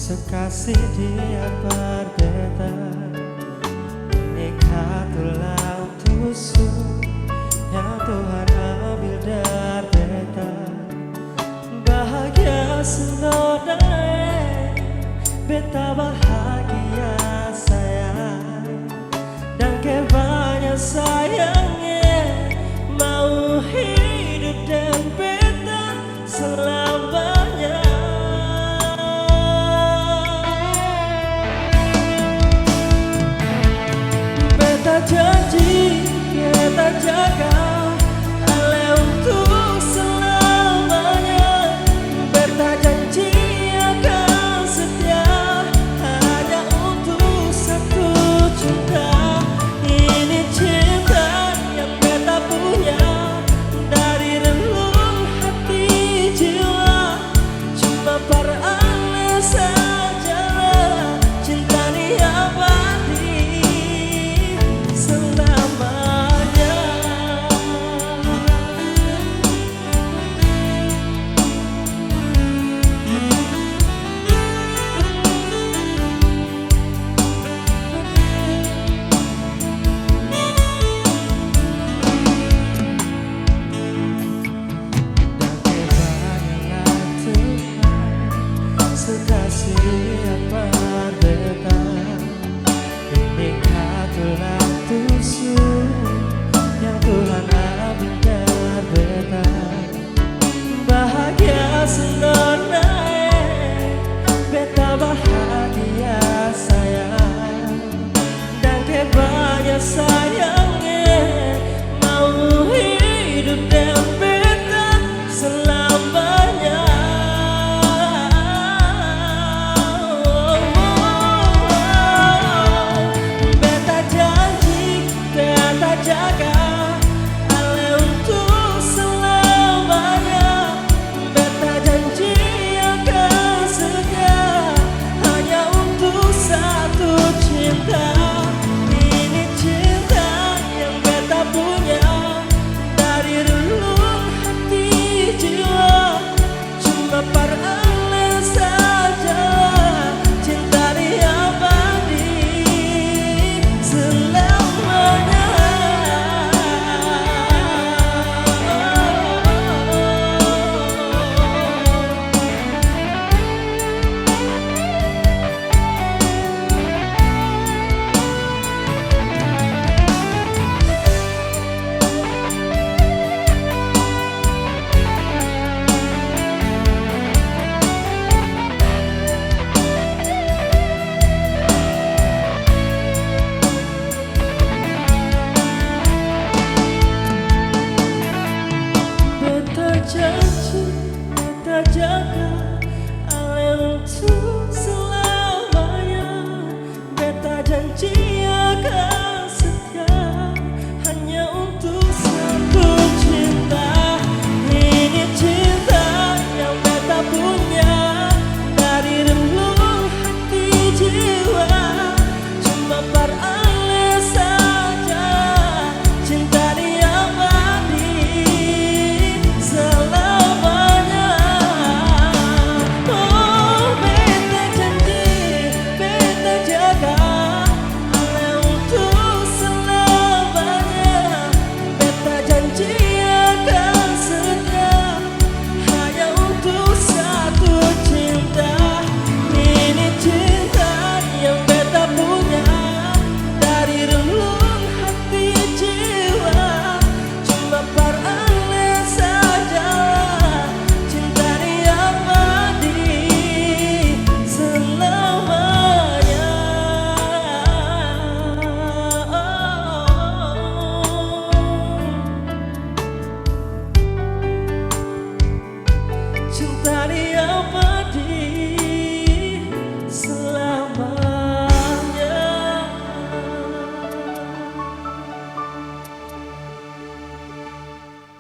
Sekasih dia berbeda, nikah tulang tusuk yang Tuhan ambil dari beta. Bahagia senodai, beta bahagia sayang, dan kebanyak sayangnya mau hidup dan beta selamanya. Janji kita jaga Ale untuk selamanya. Beta janji akan setia hanya untuk satu cinta. Ini cinta yang beta punya dari relung hati jiwa. Cuma para Ale saja cinta ni abadi selamanya. Sekasih apa beta, nikah tulang tusuk yang Tuhan ambil dari beta. Bahagia senodai, beta bahagia sayang, dan kebanyak sayangnya mau hidup dan beta selamanya. Janji kita jaga Ale untuk selamanya. Beta janji akan setia hanya untuk satu cinta. Ini cinta yang beta punya dari relung hati jiwa. Cuma para Ale saja cinta ni abadi selamanya. Oh, beta janji, beta jaga Ale untuk selamanya. Beta janji akan setia hanya untuk satu cinta. Ini cinta yang beta punya dari relung hati jiwa. Cuma para Ale saja cinta ni abadi selamanya. Cinta